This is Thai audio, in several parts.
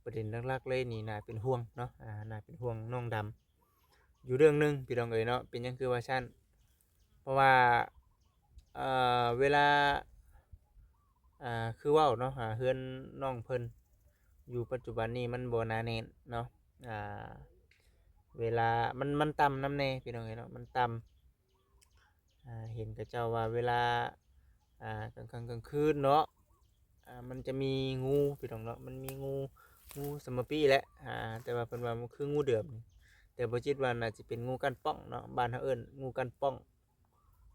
ประเด็นหลักๆเลยนี่น่าเป็นห่วงเนาะน่าเป็นห่วงน้องดำอยู่เรื่องหนึงพี่น้องเอ๋ยเนาะเป็นหยังคือว่าซั่นเพราะว่าเวลาคือเว้าเนาะเฮือนน้องเพิ่นอยู่ปัจจุบันนี้มันบ่หนาแน่นเนาะอ่าเวลามันต่ำนำแน่พี่น้องเอ๋ยเนาะมันต่ำเห็นเขาเจ้าว่าเวลากลางค่ำกลางคืนเนาะมันจะมีงูพี่น้องเนาะมันมีงูสมปีแหละแต่ว่าเพิ่นว่ามันคืองูเดือมนี่แต่บ่คิดว่าน่าสิเป็นงูก้านป้องเนาะบ้านเฮาเอิ้นงูก้านป้อง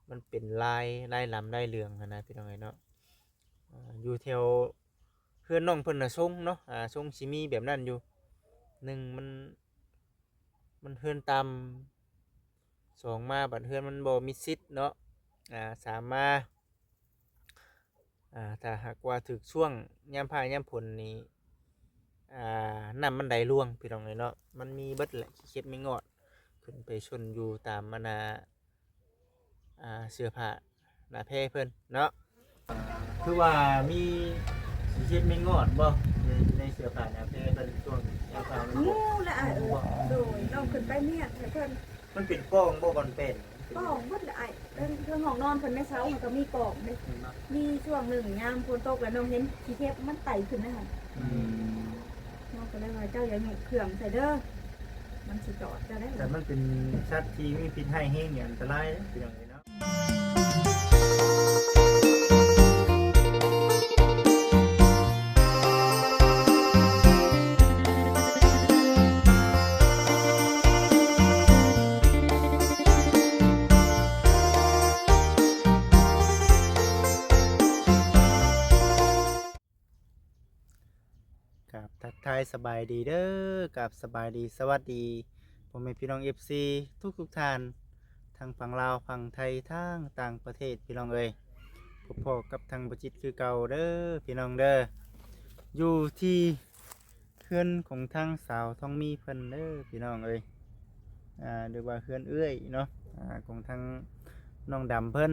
มันเป็นลายหลำลายเหลืองหั้นนะพี่น้องเอ๋ยเนาะอยู่แถวเฮือนน้องเพิ่นน่ะทรงเนาะทรงสิมีแบบนั้นอยู่หนึ่งมันเฮือนต่ำสองมาบัดเฮือนมันบ่มิดชิดเนาะสามมาถ้าหากว่าถึกช่วงยามพายามฝนนี่น้ำมันไหลร่วงพี่น้องเอ๋ยเนาะมันมีเบิดแหละขี้เข็บไม่งอดขึ้นไปชนอยู่ตามเสื้อผ้าหน้าแพร่เพิ่นเนาะคือว่ามีขี้เข็บไม่งอดบ่ในเสื้อผ้าหน้าแพร่เพิ่นช่วงยามพายมันงูบ่ละอ่ะงูบ่ โดยน้องขึ้นไปเมียดให้เพิ่นมันเป็นป้องบ่บ่อนเป็นปองเบิดละไอ้เรื่องห้องนอนเพิ่นแม่เช้ามันก็มีปองเด้มีช่วงหนึ่งยามฝนตกแล้วน้องเห็นขี้เทพมันไต่ขึ้นนะคะน้องก็เลยว่าเจ้าอย่าหยุดเครื่องใส่เด้อมันสิจอดจะได้ แต่มันเป็นสัตว์ที่มีพิษให้แห้งอย่างอันตรายนะพี่น้องเอ๋ยเนาะกับทักทายสบายดีเด้อกับสบายดีสวัสดีผมเป็นพี่น้อง FC ทุกท่านทางฝั่งลาวฝั่งไทยทางต่างประเทศพี่น้องเอ้ยพบกับทางประจิตคือเก่าเด้อพี่น้องเด้ออยู่ที่เพื่อนของทางสาวทองมีเพิ่นเด้อพี่น้องเอ้ยเรียกว่าเพื่อนเอื้อยเนาะของทางน้องดำเพิ่น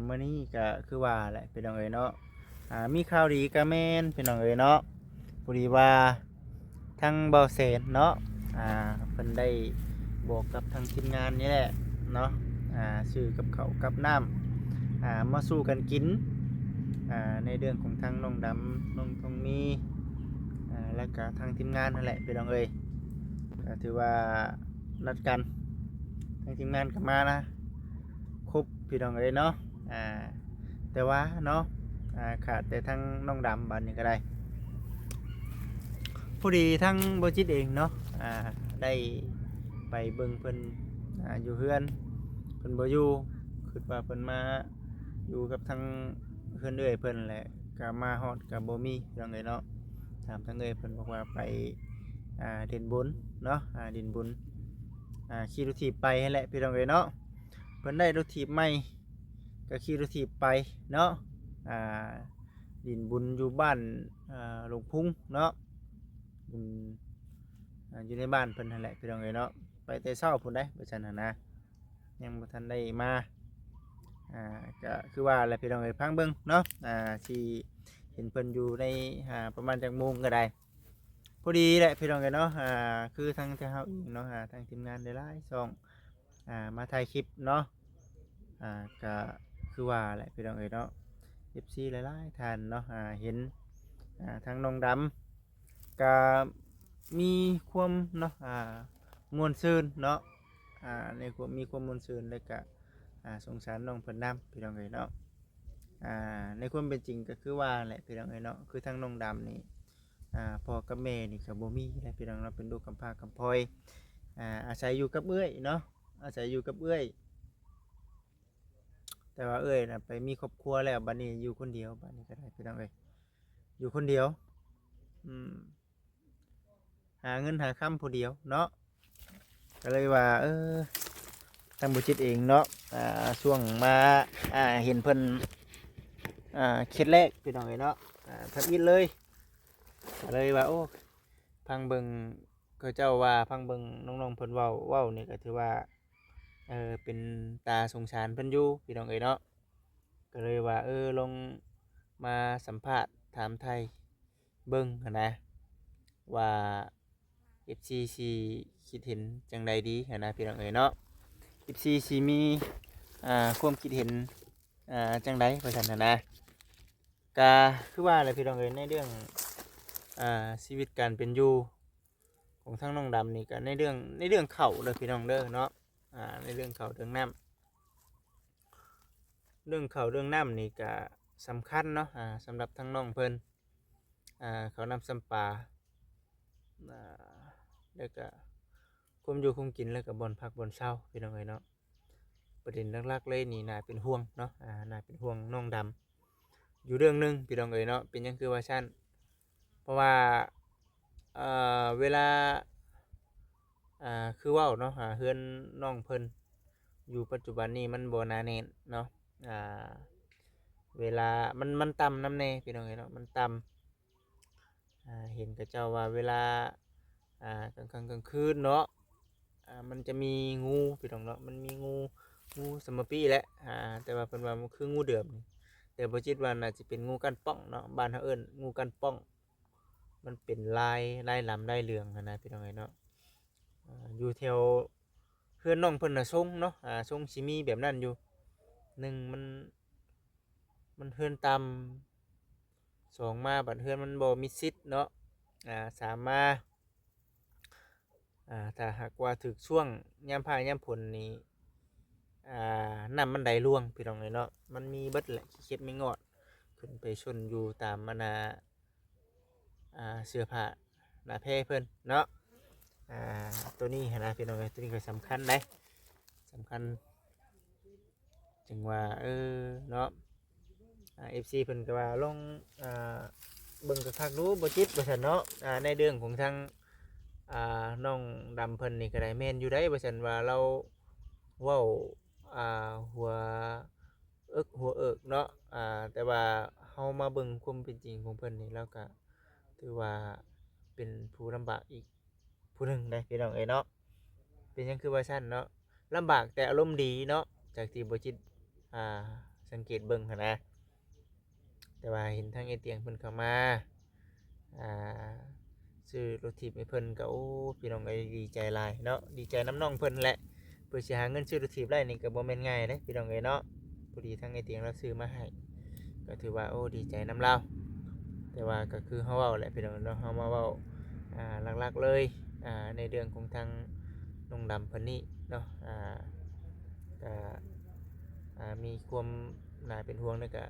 เมื่อนี้ก็คือว่าแหละพี่น้องเอ้ยเนาะมีข่าวดีกะแม่นพี่น้องเอ้ยเนาะพอดีว่าทางเบาเซนเนาะเพิ่นได้บอกกับทางทีมงานนี่แหละเนาะซื้อกับเขาวกับน้ำมาสู้กันกินในเรื่องของทางน้องดำน้องทองมีและก็ทางทีมงานนั่นแหละพี่น้องเอ้ยก็ถือว่านัดกันทางทีมงานก็มานะครบพี่น้องเอ้ยเนาะแต่ว่าเนาะขาดแต่ทั้งน้องดำบันนี้ก็ได้พอดีทั้งโบจิตเองเนาะได้ไปเบิ่งเพิ่นอยู่เฮือนเพิ่นบ่อยู่คิดว่าเพิ่นมาอยู่กับทั้งเฮือนเอื้อยเพิ่นแหละก็มาฮอดก็บ่มีจังไดเนาะถามทั้งเอื้อยเพิ่นบอกว่าไปเด่นบุญเนาะเด่นบุญขี่รถถีบไปนั่นแหละพี่น้องเอ้ยเนาะเพิ่นได้รถถีบใหม่ก็ขี่รถถีบไปเนาะดินบุญอยู่บ้านหลวงพุงเนาะบุญอยู่ในบ้านเพิ่นนั่นแหละพี่น้องเอ้ยเนาะไปแต่เช้าพุ่นได้บ่ซั่นนะยังบ่ทันได้มาก็คือว่าแหละพี่น้องเอ้ยพังเบิ่งเนาะที่เห็นเพิ่นอยู่ในประมาณจักโมงก็ได้พอดีแหละพี่น้องเอ้ยเนาะคือทางเฮาเองเนาะทางทีมงานหลายๆช่องมาถ่ายคลิปเนาะก็คือว่าแหละพี่น้องเอ้ยเนาะ FC หลายๆท่านเนาะเห็นทางน้องดำก็มีความเนาะม่วนซื่นเนาะในความมีความม่วนซื่นแล้วก็สงสารน้องเพิ่นนำพี่น้องเอ้ยเนาะในความเป็นจริงก็คือว่าแหละพี่น้องเอ้ยเนาะคือทางน้องดำนี่พ่อกับแม่นี่ก็บ่มีแหละพี่น้องเนาะเป็นลูกกำพร้ากำพร้อยอาศัยอยู่กับเอื้อยเนาะอาศัยอยู่กับเอื้อยแต่ว่าเอ้ยนะไปมีครอบครัวแล้วบัดนี้อยู่คนเดียวบัดนี้ก็ได้พี่น้องเอ้ยอยู่คนเดียวหาเงินหาค่ำผู้เดียวเนาะก็เลยว่าทางบุจิตเองเนาะช่วงมาเห็นเพิ่นเคล็ดแรกพี่น้องเอ้ยเนาะทับอิดเลยก็เลยว่าโอ้พังเบิงก็เจ้าว่าพังเบิงน้องๆเพิ่นเว้านี่ก็ถือว่าเป็นตาสงสารเพิ่นอยู่พี่น้องเอ้ยเนาะก็เลยว่าลงมาสัมภาษณ์ถามไทยเบิ่งหั้นนะ ว่า FC สิคิดเห็นจังใดดีหั้นนะพี่น้องเอ้ยเนาะ FC สิมีความคิดเห็นจังใดว่าซั่นน่ะนะก็คือว่าแหละพี่น้องเอ้ยในเรื่องชีวิตการเป็นอยู่ของทั้งน้องดำนี่ก็ในเรื่องข้าวเด้อพี่น้องเด้อเนาะในเรื่องข้าวเรื่องน้ำเรื่องข้าวเรื่องน้ำนี่ก็สำคัญเนาะสำหรับทั้งน้องเพิ่นข้าวน้ำซ้ำปลาแล้วก็คุมอยู่คุมกินแล้วก็บ่อนพักบ่อนเช้าพี่น้องเอ้ยเนาะประเด็นหลักๆเลยนี่น่าเป็นห่วงเนาะน่าเป็นห่วงน้องดำอยู่เรื่องหนึงพี่น้องเอ้ยเนาะเป็นหยังคือว่าซั่นเพราะว่าเวลาคือเว้าเนาะเฮือนน้องเพิ่นอยู่ปัจจุบันนี้มันบ่หนาแน่นเนาะเวลามันต่ำน้ำแน่พี่น้องเอ้ยเนาะมันต่ำเห็นกับเจ้าว่าเวลากลางค่ำกลางคืนเนาะมันจะมีงูพี่น้องเนาะมันมีงูสมปีแหละแต่ว่าเพิ่นว่ามันคืองูเดือมนี่แต่บ่คิดว่าน่าจะเป็นงูกันป้องเนาะบ้านเฮาเอิ้นงูกันป้องมันเป็นลายลำลายเหลืองนะพี่น้องเอ้ยเนาะอยู่แถวเพื่อนน้องเพิ่นน่ะทรงเนาะทรงสิมีแบบนั้นอยู่หนึ่งมันเฮือนต่ำสองมาบัดเฮือนมันบ่มีซิดเนาะสามมาถ้าหากว่าถึกช่วงยามพายามฝนนี่น้ำมันไหลร่วงพี่น้องเลยเนาะมันมีเบิดแหละขี้เข็บไม่งอดขึ้นไปชนอยู่ตามเสื้อผ้าหน้าแพร่เพิ่นเนาะตัวนี้นะพี่น้องเลยตัวนี้ก็สำคัญได้สำคัญจึงว่าเนาะFC เพิ่นก็ว่าลองเบิ่งคักๆดูบ่จิตว่าซั่นเนาะในเรื่องของทางน้องดำเพิ่นนี่ก็ได้แม่นอยู่ได้ว่าซั่นว่าเราเว้าหัวหัวเอิกเนาะแต่ว่าเฮามาเบิ่งความเป็นจริงของเพิ่นนี่แล้วก็ถือว่าเป็นผู้ลำบากอีกผู้หนึงได้พี่น้องเอ้ยเนาะเป็นหยังคือว่าซั่นเนาะลำบากแต่อารมณ์ดีเนาะจากที่บ่จิตสังเกตเบิ่งหั้นนะแต่ว่าเห็นทางไอ้เตียงเพิ่นเข้ามาซื้อรถถีบให้เพิ่นก็โอ้พี่น้องก็ดีใจหลายเนาะดีใจน้ำน้องเพิ่นแหละเพื่อสิหาเงินซื้อรถถีบได้นี่ก็บ่แม่นง่ายเด้พี่น้องเอ้ยเนาะพอดีทางไอ้เตียงเราซื้อมาให้ก็ถือว่าโอ้ดีใจน้ำเราแต่ว่าก็คือเฮาเว้าแหละพี่น้องเนาะเฮามาเว้าหลักๆเลยในเรื่องของทางน้องดำเพิ่นนี่เนาะก็มีความน่าเป็นห่วงแล้วก็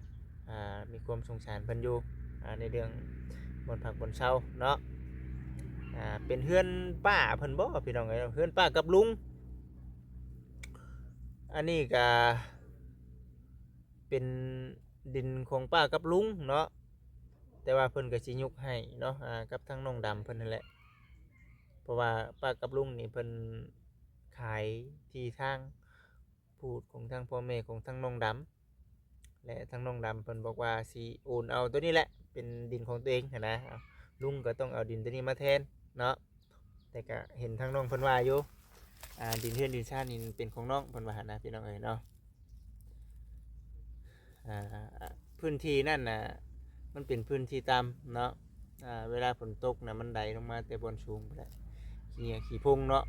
มีความสงสารเพิ่นอยู่ในเรื่องบนผักบนเช้าเนาะเป็นเฮือนป้าเพิ่นบ่พี่น้องเอ้ยเฮือนป้ากับลุงอันนี้ก็เป็นดินของป้ากับลุงเนาะแต่ว่าเพิ่นก็สิยกให้เนาะกับทางน้องดำเพิ่นนั่นแหละเพราะว่าป้ากับลุงนี่เพิ่นขายที่ทางพูดของทางพ่อแม่ของทางน้องดำและทางน้องดำเพิ่นบอกว่าสิโอนเอาตัวนี้แหละเป็นดินของตัวเองนะลุงก็ต้องเอาดินตัวนี้มาแทนเนาะแต่ก็เห็นทางน้องเพิ่นว่าอยู่ดินเทือนดินชาตินี่เป็นของน้องเพิ่นว่านะพี่น้องเอ้ยเนาะพื้นที่นั่นน่ะมันเป็นพื้นที่ต่ำเนาะเวลาฝนตกน่ะมันไหลลงมาแต่บนสูงไปแล้วขี้พุ่งเนาะ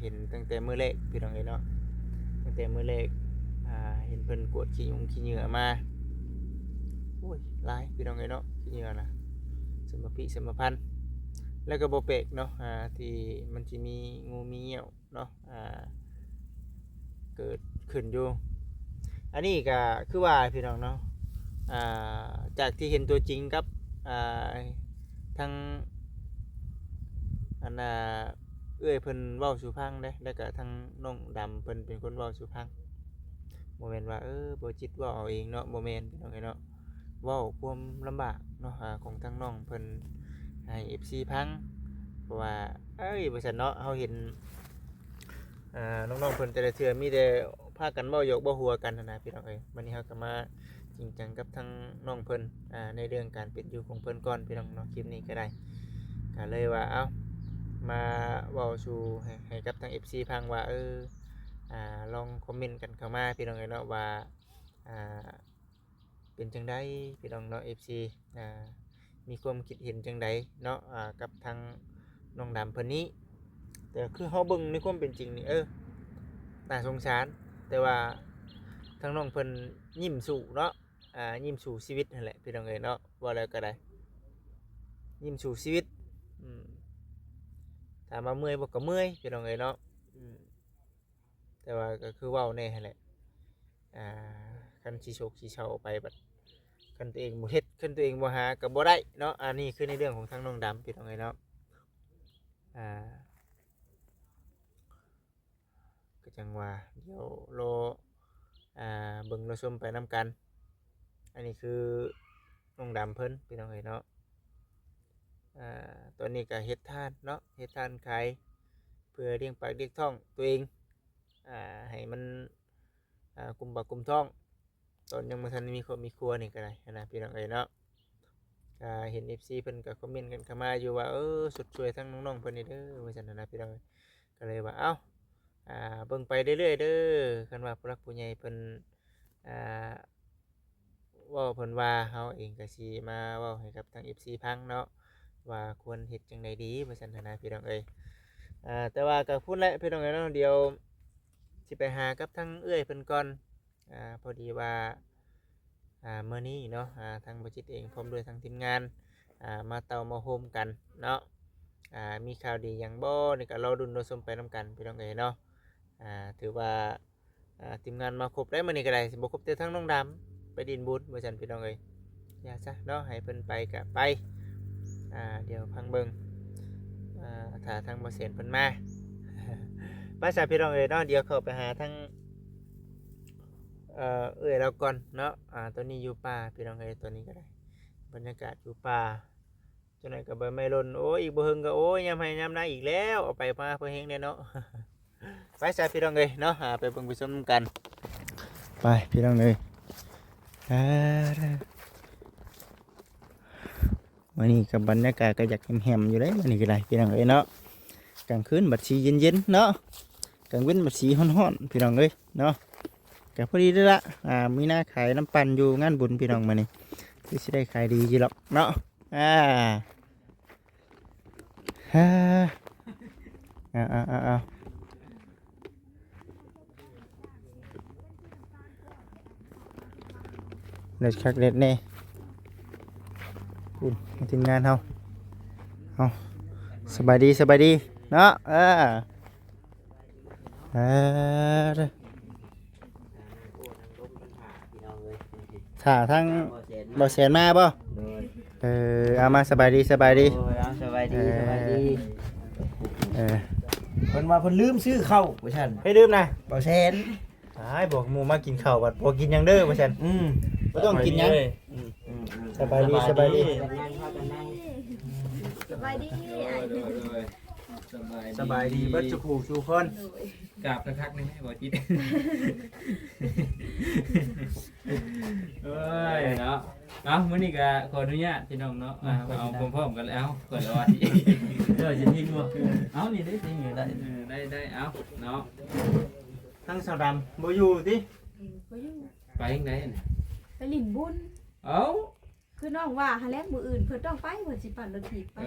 เห็นตั้งแต่มื้อแรกพี่น้องเอ้ยเนาะตั้งแต่มื้อแรกเห็นเพิ่นกวดขี้เหงื่อมาโอ้ยหลายพี่น้องเอ้ยเนาะขี้เหงื่อนะสมพิสมพันธ์แล้วก็บ่แปลกเนาะที่มันสิมีงูมีเหี่ยวเนาะเกิดขึ้นอยู่อันนี้ก็คือว่าพี่น้องเนาะจากที่เห็นตัวจริงครับทั้งอันเอื้อยเพิ่นเว้าสู่พังเด้แล้วก็ทั้งน้องดำเพิ่นเป็นคนเว้าสู่พังบ่แม่นว่าบ่จิตเว้าเอาเองเนาะบ่แม่นพี่น้องเอ้ยเนาะเว้าความลำบากเนาะของทั้งน้องเพิ่นให้ FC พังเพราะว่าว่าซั่นเนาะเฮาเห็นน้องๆเพิ่นแต่ละเทื่อมีแต่พากันเว้าหยอกเว้าหัวกันนะพี่น้องเอ้ยวันนี้เฮาก็มาจริงจังกับทั้งน้องเพิ่นในเรื่องการเป็นอยู่ของเพิ่นก่อนพี่น้องเนาะคลิปนี้ก็ได้ก็เลยว่ามาเว้าสู่ให้กับทาง FC พังว่าลองคอมเมนต์กันเข้ามาพี่น้องเอ้ยเนาะว่าเป็นจังได๋พี่น้องเนาะ FC มีความคิดเห็นจังใดเนาะกับทางน้องดำเพิ่นนี้แต่คือเฮาเบิ่งในความเป็นจริงนี่น่าสงสารแต่ว่าทางน้องเพิ่นยิ้มสู่เนาะยิ้มสู่ชีวิตนั่นแหละพี่น้องเอ้ยเนาะว่าแล้วก็ได้ยิ้มสู่ชีวิตถามว่าเมื่อยบ่ก็เมื่อยพี่น้องเอ้ยเนาะแต่ว่าก็คือเว้าแน่หั่นแหละคันสิโชคสิเชาไปบัดคันตัวเองบ่เฮ็ดคันตัวเองบ่หาก็บ่ได้เนาะอันนี้คือในเรื่องของทางน้องดำพี่น้องเอ้ยเนาะก็จังว่าเดี๋ยวรอเบิ่งรอชมไปนํกันอันนี้คือน้องดำเพิ่นพี่น้องเอ้ยเนาะตอนนี้ก็เฮ็ดทานเนาะเฮ็ดทานขายเพื่อเลี้ยงปากเลี้ยงท้องตัวเองให้มันกุมปากกุมท้องตอนยังบ่ทันมีครอบมีครัวนี่ก็ได้นะพี่น้องเอ้ยเนาะเห็น FC เพิ่นก็คอมเมนต์กันเข้ามาอยู่ว่าสุดช่วยทั้งน้องๆเพิ่นนี่เด้อว่าซั่นนะพี่น้องก็เลยว่าเอ้าเบิ่งไปเรื่อยๆเด้อคันว่าผู้หลักผู้ใหญ่เพิ่นเว้าเพิ่นว่าเฮาเองก็สิมาเว้าให้กับทาง FC พังเนาะว่าควรเฮ็ดจังไดดีว่าซั่นนะพี่น้องเอ้ยแต่ว่าก็พูดแล้วพี่น้องเอ้ยเนาะเดี๋ยวสิไปหากับทางเอื้อยเพิ่นก่อนพอดีว่ามื้อนี้เนาะทางบ่จิตเองพร้อมด้วยทางทีมงานมาเตามาโฮมกันเนาะมีข่าวดีหยังบ่นี่ก็รอดุนรอชมไปนํกันพี่น้องเอ้ยเนาะถือว่าทีมงานมาครบได้มื้อนี้ก็ได้สิบ่ครบแต่ทั้งน้องดำไปดินบุญว่าซั่นพี่น้องเอ้ยอย่าซะเนาะให้เพิ่นไปก็ไปเดี๋ยวพังเบิ่งถ้าทางบ่เสียนเพิ่นมา ภาษาพี่น้องเอ้ยเนาะเดี๋ยวเข้าไปหาทางเอ้ยเราก่อนเนาะตัวนี้อยู่ป่าพี่น้องเอ้ยตัวนี้ก็ได้บรรยากาศอยู่ป่าจังได๋ก็บ่ไม่ล้นโอ้ยอีกบ่เฮิงก็โอ้ยยามให้ยามหน้าอีกแล้วเอาไปมาเพื่อเฮงแน่เนาะ ไปซะพี่น้องเอ้ยเนาะไปเบิ่งไปชมกันไปพี่น้องเอ้ยวันนี้กับบรรยากาศก็อยากแหมๆอยู่เลยวันนี้ก็ได้พี่น้องเอ้ยเนาะกลางคืนบัดสีเย็นๆเนาะกลางวันบัดสีฮ้อนๆพี่น้องเอ้ยเนาะก็พอดีเลยละมีหน้าขายน้ำปั่นอยู่งานบุญพี่น้องมานี่ที่สิได้ขายดีจีหรอกเนาะเด็ดคักเด็ดแน่คุณทีมงานเฮาสบายดีเนาะถ้าทั้งบ่แสนมาบ่เอามาสบายดีสบายดีเพิ่นว่าเพิ่นลืมซื้อข้าวว่าซั่น ให้ดื่มนะ บ่แสน บอกหมู่มากินข้าวบัดบ่กินหยังเด้อว่าซั่นบ่ต้องกินหยังสบายดีสบายดีสบายดีเบิดสุขสู่คน กราบคักๆนี่ให้บ่จิตเอ้ยเนาะเอามื้อนี้ก็ขออนุญาตพี่น้องเนาะเอาพร้อมๆกันแล้วก่อนแล้วว่าสิจะทิ้งบ่เอานี่ได้ทิ้งอยู่ได้เอาเนาะ ทั้งสาวดำบ่อยู่ติ ไปจังได๋น่ะ ไปหลินบุญ เอ้า คือน้องว่าหาแลกมืออื่นเพิ่นต้องไปเพิ่นสิปั่นรถถีบไป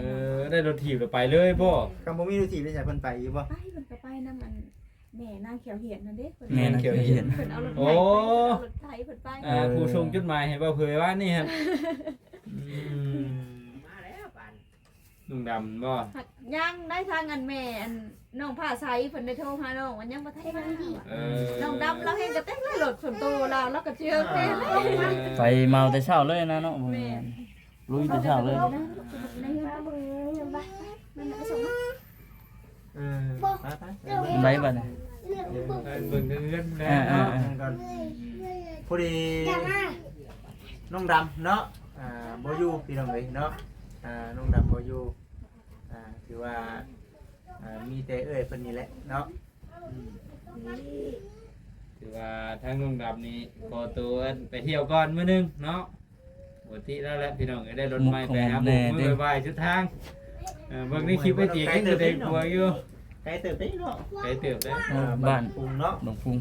ได้รถถีบแล้วไปเลยบ่ คำบ่มีรถถีบได้ใช้เพิ่นไปอยู่บ่ ไปเพิ่นก็ไปนำอันแม่นางเขียวเหียนนั่นเด้เพิ่น แม่นเขียวเห็น เพิ่นเอารถไถเพิ่นไป ผู้ส่งจดหมายให้บ่เผยว่านี่ครับลุงดำบ่ ยังได้ทางอันแม่อันน้องผ้าใสเพิ่นได้โทรหาน้องวันยังบ่ทันมาน้องดำเราเห็นก็เต็มเลยรถส่วนตัวเราก็เชื่อแม่ ไปเมาแต่เช้าเลยนะเนาะลุยแต่เช้าเลย ไป ไปบัดนี้ เบิ่งเงินแล้ ก่อนพอดีน้องดำเนาะบ่อยู่พี่น้องเอ้ยเนาะน้องดำบ่อยู่ถือว่ามีแต่เอ้ยเพิ่นนี่แหละเนาะ ถือว่าทั้งลุงดำนี่ขอตัวไปเที่ยวก่อนมื้อนึงเนาะปกติแล้วแหละพี่น้องได้รถใหม่ไปหาผมมื้อบ่ายชุดทางเบิ่งในคลิปไว้จีกันเด็กกลัวอยู่ ไกลเติบได้เนาะ ไปเติบได้ บ้าน ปุงเนาะ หลวงพุง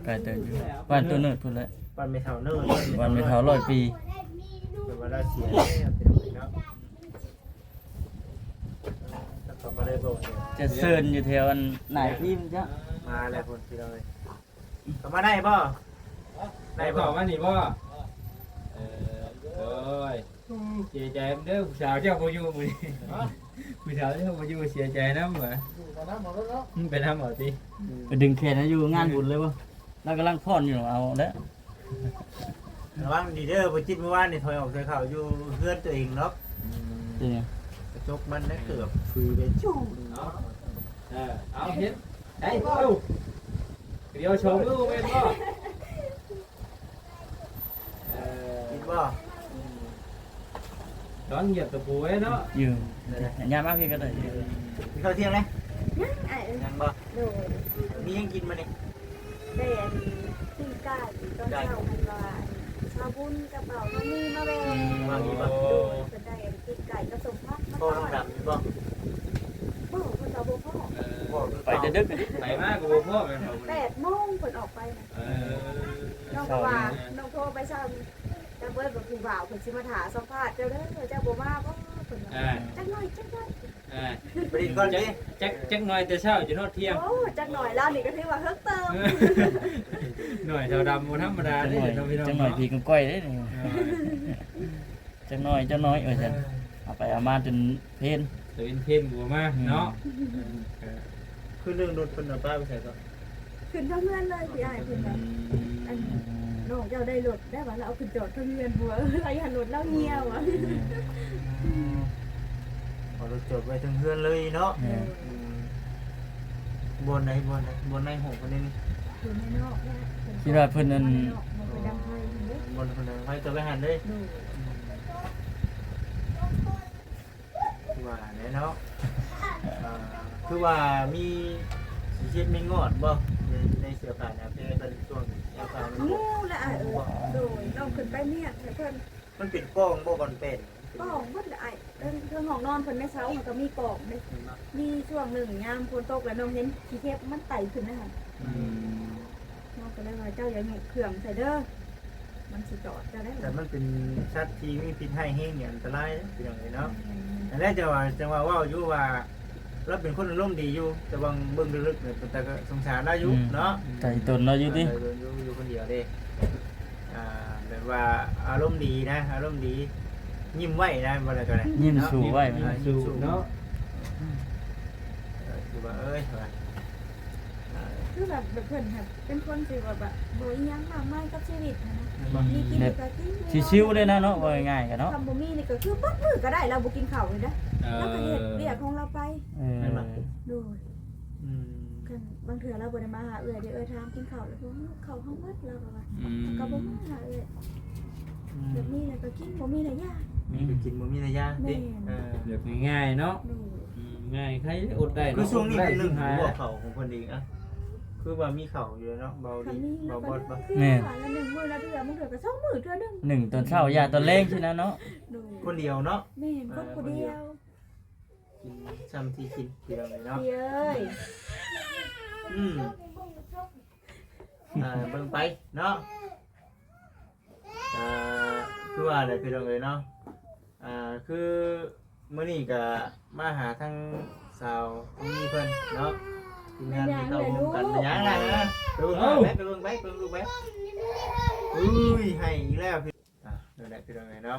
ไกลเติบอยู่บ้านตัวเนิร์ดพุ่นแหละ บ้านไม่เท่าเนิ่น บ้านไม่เท่า100 ปี เป็นว่าเราเสียแล้วเป็นเนาะ เลยบ่ จะเซิร์นอยู่แถวอันไหนทีมจ้ะ มาแล้วคนพี่น้องเอ้ยเข้ามาได้บ่ ได้บอกว่านี่บ่โอ้ยเสียใจเด้อผู้สาวเจ้าบ่อยู่มื้อนี้ผู้สาวเจ้าบ่อยู่เสียใจนำเหรอไปนำเอาติ ไปดึงแขนให้อยู่งานบุญเลยบ่แล้วกำลังพอนอยู่เอาเด้อ ระวังดีเด้อบ่จิตเมื่อวานนี่ถอยออกใส่เขาอยู่เฮือนตัวเองเนาะ จริง กระจกมันได้เกือบฟือไปจู้ เนาะเอาเฮ็ดได้เอ้าเดี๋ยวชมดูแม่นบ่ คิดบ่ ตอนเหยียบตะปูไว้เนาะ อยู่ยามมาพี่ก็ได้ มีข้าวเที่ยงไหม ยังไอ้ ยังบ่ โดย มียังกินมานี่ ได้อันปิ้งไก่ตอนเช้ามันว่าชาบุญกระเป๋าน้องมีมาแบ่ง ว่ามีบ่ โดยเป็นได้อันปิ้งไก่กระสมพักมา พ่อ ต้ ต้ อ อง น ดำมีบ่ พ่อคนเราบ่พ่อ พ่อ ไปจะดึก ไปมากกว่าพ่อแม่นบ่ 8:00 นเพิ่นออกไปนะน้องก็ว่าน้องโทรไปซ้ำแต่เบิ่นกับผู้บ่าวเพิ่นสิมาถามสัมภาษณ์เจ้าเด้อเจ้าบ่มาบ่เพิ่นว่าจักหน่อยจักหน่อย ไปดินก่อนดิ จักหน่อยแต่เช้าจนฮอดเที่ยง โอ้จักหน่อยแล้วนี่ก็ถือว่าเฮิกเติม หน่อยเท่าดำบ่ธรรมดา จัง เด้ หน่อย น้องพี่น้อง จังหน่อยพี่ก็ก้อยได้นี่จังหน่อยฉันเอาไปเอามาจนเพลน ตะวินเพ่นบัวมาเนาะ คือเรื่องรถเพิ่นเอาป้าไปใส่ก่อน ขึ้นทั้งเงินเลยพี่อ้ายเพิ่นว่าอันน้องเจ้าได้รถได้ว่าเราเอาขึ้นจอดทั้งเงินหัวไรหันรถแล้วเหี่ยวอ่ะ เอารถจอดไว้ถึงเฮือนเลยเนาะบนไหนบนในห้องคนนี้ อยู่ในนอกนะ คิดว่าเพิ่นนั่น มันไปดำไฟเด้อบ นคนนึงให้ตัวไปหันเลย ดู ว่าแน่เนาะคือว่ามีสิเช็ดมีงอดบ่ในเสื้อผ้านะเพิ่นเป็นช่วงเสื้อผ้ามัน งูละอ่ะโดยน้องขึ้นไปเมียให้เพิ่น มันเป็นกล้องบ่ก่อนเป็น กล่องเบิดละไอ้เรื่องห้องนอนเพิ่นในเช้ามันก็มีกล่องเด้มีช่วงหนึ่งยามฝนตกแล้วน้องเห็นขี้เทปมันไต่ขึ้นนะคะน้องก็เลยว่าเจ้าอย่าหยุดเครื่องใส่เด้อมันสิจอดจะได้ แต่มันเป็นชัดที่มีพิษให้แห้งอย่างอันตรายนะเป็นอย่างนี้เนาะอันแรกจังว่าว่าอยู่ว่าเราเป็นคนอารมณ์ดีอยู่แต่บางเบื้องลึกๆเนี่ยแต่ก็สงสารเราอยู่เนาะ ใจตนเราอยู่ติ อยู่คนเดียวเด้แบบว่าอารมณ์ดีนะอารมณ์ดียิ้มไว้นะว่าอะไรกัน ยิ้มสู่ไว้ ยิ้ม สู สู่ บ เนาะ เนาะ คือว่าเอ้ยว่า คือแบบเพิ่นแบบเป็นคนสิว่าแบบบ่อีหยังมากมายกับชีวิตนะมีกินก็กิน สิชิวเลยนะเนาะว่าง่ายๆกันเนาะ ทำบ่มีนี่ก็คือปัดมือก็ได้เราบ่กินข้าวเลยนะแล้วก็เฮ็ดเวียกของเราไปดูกันบางเทื่อเราบ่ได้มาหาเอื้อยเด้เอ้ยถามกินข้าวแล้วบ่ข้าวเฮาหมดแล้วก็ว่าก็บ่มาหาเอื้อยแบบนี้แล้วก็กินบ่มีระยะ มีไปกินบ่มีระยะดิ เลือกง่ายๆเนาะ ดู ง่ายใครอดได้ คือช่วงนี้เป็นเรื่อง หา หัวเข่าของคนเองอะคือว่ามีเข่าอยู่เนาะเบา คัน ดี นี้แล้ เบาว บ ก็ ดบ่ แม่ละ1มื้อละเทื่อมึงเทื่อก็2มื้อเทื่อนึง หนึ่งตอนเช้ายาตอนแรงสินะเนาะ ดู คนเดียวเนาะ แม่นคนผู้เดียว กินซ้ำที่กินเดียวเลยเนาะ เอ้ย เบิ่งไปเนาะคือว่าอะไรพี่น้องเลยเนาะคือมื้อนี้ก็มาหาทั้งสาวมีเพิ่นเนาะทีมงานที่เข้าร่วมกันเป็นหยังไงนะไปเบิ่งไปเบิ่งไปเบิ่งลูกไปอุ้ยให้อีกแล้วพี่นั่นแหละพี่น้องเลยเนาะ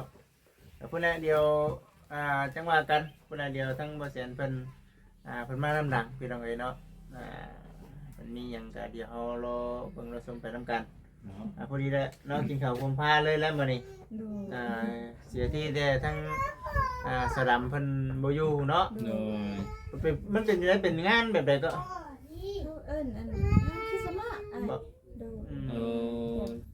แล้วพุ่นน่ะเดียวจังหวะกันพุ่นน่ะเดียวทั้งบ่แสนเพิ่นเพิ่นมาลำดังพี่น้องเลยเนาะมันมีหยังก็เดี๋ยวเฮารอเบิ่งเราชมไปนํกันพอดีแล้วเนาะกินข้าวพมพาเลยแล้วมื้อนี้ ดู เสียที่แต่ทั้งสลัมเพิ่นบ่อยู่เนาะ โดย มันเป็นยังไงเป็นงานแบบใดก็ ดูเอิ้นอันคิดซะมาอ่ะดู โอ้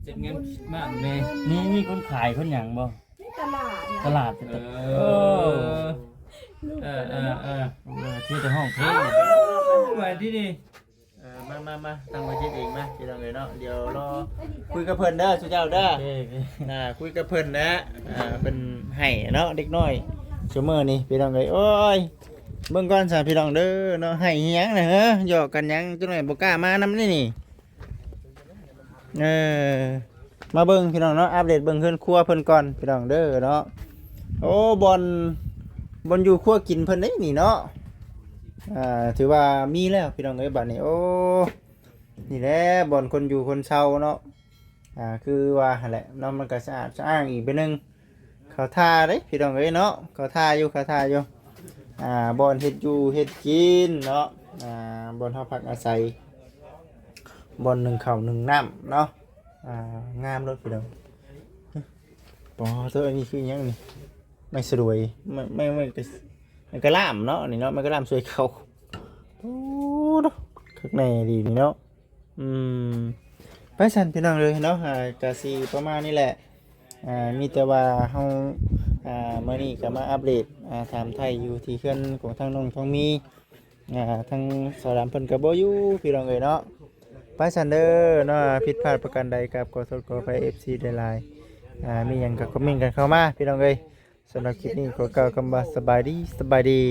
เจ็ดเงินมากแม่ นี่มีคนขายคนหยังบ่ นี่ตลาดนะ ตลาด ลูก ที่แต่ห้องเพลง มาที่นี่ มาตั้งมาคิดเองมาคิดเอาเลยเนาะเดี๋ยวรอคุยกับเพิ่นเด้อสุเจ้าเด้อคุยกับเพิ่นนะเป็นให้เนาะเด็กน้อยชั่วโมงนี้พี่น้องเอ้ยโอ้ยเบิ่งก่อนซะพี่น้องเด้อเนาะให้อีหยังน่ะเหรอหยอกกันหยังจังหน่อยบ่กล้ามานำนี่มาเบิ่งพี่น้องเนาะอัปเดตเบิ่งเฮือนครัวเพิ่นก่อนพี่น้องเด้อเนาะโอ้บอลอยู่ครัวกินเพิ่นได้นี่เนาะ ถือว่ามีแล้วพี่น้องเอ้ยบัดนี้โอ้นี่แหละบ่อนคนอยู่คนเช่าเนาะคือว่าหั่นแหละเนาะมันก็สะอาดสะอ้างอีกไปนึงเขาท่าเด้พี่น้องเอ้ยเนาะเขาท่าอยู่บ่อนเฮ็ดอยู่เฮ็ดกินเนาะบ่อนเฮาพักอาศัยบ่อนหนึ่งข้าวหนึ่งน้ำเนาะงามรถพี่น้องปอเธออันนี้คือหยังนี่ไม่สวยมันก็ล่ามเนาะนี่เนาะมันก็ล่ามสวยเขาโอ้เนาะข้างในดีนี่เนาะไปสั่นพี่น้องเลยเนาะกะสีประมาณนี้แหละมีแต่ว่าเฮามื้อนี้ก็มาอัปเดตถามไทยอยู่ที่เฮือนของทางน้องทองมีทางสารามเพิ่นก็บ่อยู่พี่น้องเอ้ยเนาะไปสั่นเด้อเนาะผิดพลาดประการใดกับขอโทษขออภัย FC หลายๆมีหยังก็คอมเมนต์กันเข้ามาพี่น้องเอ้ยสำหรับคลิปนี้ขอกล่าวคำว่าสบายดี